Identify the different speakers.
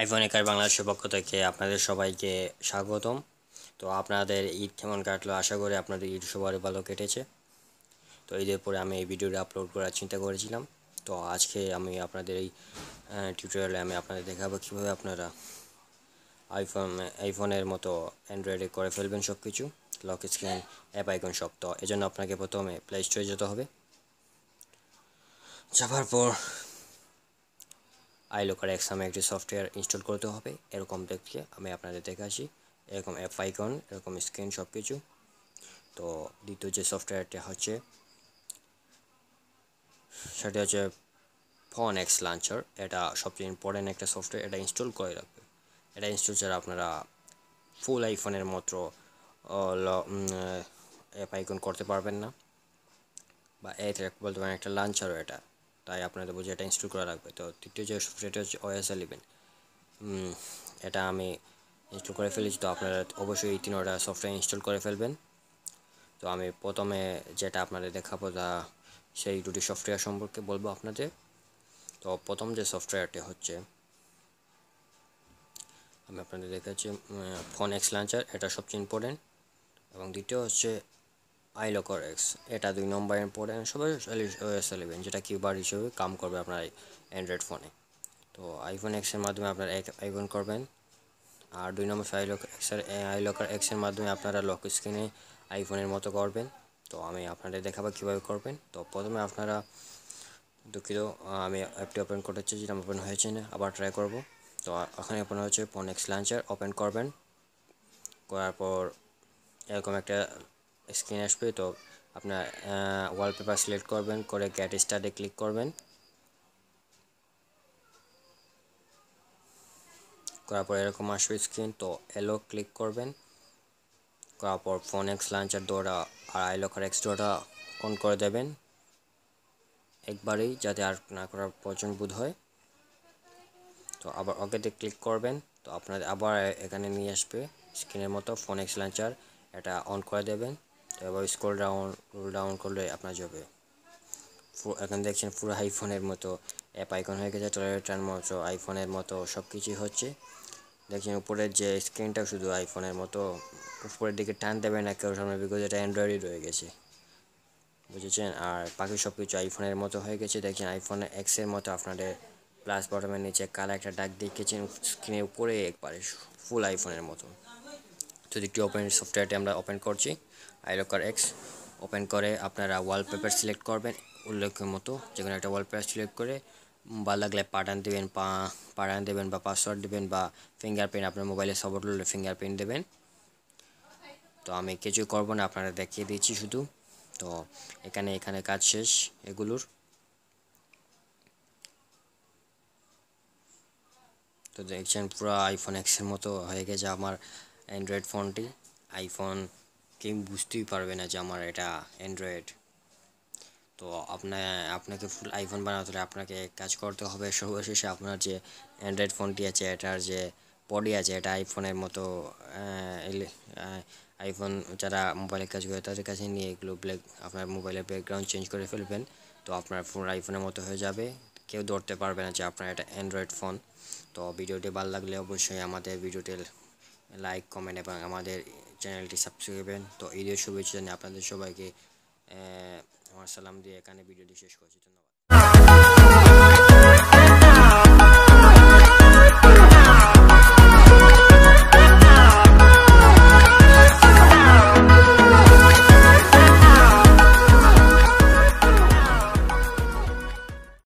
Speaker 1: IPhone একার বাংলাদেশের পক্ষ থেকে আপনাদের সবাইকে স্বাগতম। তো আপনাদের ঈদ কেমন কাটলো? আশা করি আপনাদের ঈদ সবারই ভালো কেটেছে। তো ঈদের পরে আমি এই ভিডিওটা আপলোড করার চিন্তা করেছিলাম। তো আজকে আমি আপনাদের এই টিউটোরিয়ালে আমি আপনাদের দেখাবো কীভাবে আপনারা আইফোনের মতো অ্যান্ড্রয়েডে করে ফেলবেন সব কিছু, লক স্ক্রিন, অ্যাপ আইকন সব। তো এজন্য আপনাকে প্রথমে প্লে স্টোরে যেতে হবে। যাওয়ার পর আইলোকার এক্স নামে একটি সফটওয়্যার ইনস্টল করতে হবে। এরকম দেখতে আমি আপনাদের দেখাচ্ছি, এরকম অ্যাপ আইকন, এরকম স্ক্রিন সব কিছু। তো দ্বিতীয় যে সফটওয়্যারটা হচ্ছে সেটা হচ্ছে ফোন এক্স লঞ্চার। এটা সবচেয়ে ইম্পর্টেন্ট একটা সফটওয়্যার, এটা ইনস্টল করে রাখবে। এটা ইনস্টল ছাড়া আপনারা ফুল আইফোনের মতো অ্যাপ আইকন করতে পারবেন না, বা বলতে পারেন একটা লঞ্চারও এটা। তাই আপনাদের বুঝে এটা ইনস্টল করা লাগবে। তো তৃতীয় যে সফটওয়্যারটা হচ্ছে OS 11। এটা আমি ইনস্টল করে ফেলেছি। তো আপনারা অবশ্যই এই তিনটা সফটওয়্যার ইনস্টল করে ফেলবেন। তো আমি প্রথমে যেটা আপনাদের দেখাবো তা সেই দুটি সফটওয়্যার সম্পর্কে বলবো আপনাদের। তো প্রথম যে সফটওয়্যারটি হচ্ছে আমি আপনাদের দেখাচ্ছি ফোন এক্স লঞ্চার, এটা সবচেয়ে ইম্পর্টেন্ট। এবং দ্বিতীয় হচ্ছে আইলকার এক্স, এটা 2 নম্বর ইম্পর্টেন্ট। সবাই OS 11 যেটা কিউবার হিসেবে কাম করবে আপনার অ্যান্ড্রয়েড ফোনে। তো আইফোন এক্সের মাধ্যমে আপনারা আইকন করবেন। আর 2 নম্বর আইলকার এক্সের মাধ্যমে আপনারা লক স্ক্রিনে আইফোনের মতো করবেন। তো আমি আপনাদের দেখাবো কীভাবে করবেন। তো প্রথমে আপনারা দুঃখিত, আমি অ্যাপটি ওপেন করতে চাই, যেটা ওপেন হয়েছে না, আবার ট্রাই করব। তো ওখানে ওপেন হচ্ছে ফোন এক্স লঞ্চার, ওপেন করবেন। করার পর এরকম একটা স্ক্রিন আসবে। তো আপনার ওয়ালপেপার সিলেক্ট করবেন, করে গেট স্টার্টে ক্লিক করবেন। করার পর এরকম আসবে স্ক্রিন। তো এলো ক্লিক করবেন। করার পর ফোন এক্স লঞ্চার ডোরা আর আইলকার এক্স ডোরা অন করে দেবেন একবারেই, যাতে আর না করার প্রয়োজন বোধ হয়। তো আবার ওকেতে ক্লিক করবেন। তো আপনাদের আবার এখানে নিয়ে আসবে স্ক্রিনের মতো ফোন এক্স লঞ্চার, এটা অন করে দেবেন। তো এবার রোল ডাউন করলে আপনার যাবে। এখন দেখছেন পুরো আইফোনের মতো অ্যাপ আইকন হয়ে গেছে, টয়লেটার মতো আইফোনের মতো সব কিছুই হচ্ছে। দেখছেন উপরের যে স্ক্রিনটা শুধু আইফোনের মতো, উপরের দিকে টান দেবে না কেউ সামনে, বিকজ এটা অ্যান্ড্রয়েডই রয়ে গেছে, বুঝেছেন। আর বাকি সব কিছু আইফোনের মতো হয়ে গেছে। দেখছেন আইফোন এক্সের মতো আপনাদের প্লাস বটমের নিচে কালো একটা দাগ দেখেছেন, স্ক্রিনের উপরে একবারে ফুল আইফোনের মতো। তো একটি সফটওয়্যারটি আমরা ওপেন করছি, আইলকার এক্স। ওপেন করে আপনারা ওয়ালপেপার সিলেক্ট করবেন উল্লেখের মতো, যেকোনো একটা ওয়ালপেপার সিলেক্ট করে ভালো লাগলে পাঠান দেবেন বা পাসওয়ার্ড দেবেন বা ফিঙ্গারপ্রিন্ট, আপনার মোবাইলে সাপোর্ট করলে ফিঙ্গারপ্রিন্ট দেবেন। তো আমি কিছু করবো না, আপনারা দেখিয়ে দিচ্ছি শুধু। তো এখানে কাজ শেষ এগুলোর। তো দেখছেন পুরো আইফোন এক্সের মতো হয়ে গেছে আমার অ্যান্ড্রয়েড ফোনটি। আইফোন কেউ বুঝতেই পারবে না যে আমার এটা অ্যান্ড্রয়েড। তো আপনাকে ফুল আইফোন বানাতে হলে আপনাকে কাজ করতে হবে। সর্বশেষে আপনার যে অ্যান্ড্রয়েড ফোনটি আছে, এটার যে বডি আছে, এটা আইফোনের মতো। আইফোন যারা মোবাইলে কাজ করে তাদের কাছে নিয়ে এগুলো আপনার মোবাইলের ব্যাকগ্রাউন্ড চেঞ্জ করে ফেলবেন। তো আপনার ফোন আইফোনের মতো হয়ে যাবে, কেউ ধরতে পারবে না যে আপনার এটা অ্যান্ড্রয়েড ফোন। তো ভিডিওটি ভালো লাগলে অবশ্যই আমাদের ভিডিওটি লাইক, কমেন্ট এবং আমাদের চ্যানেলটি সাবস্ক্রাইব করবেন। তো ঈদের শুভেচ্ছা জানিয়ে আপনাদের সবাইকে আমার সালাম দিয়ে এখানে ভিডিওটি শেষ করছি। ধন্যবাদ।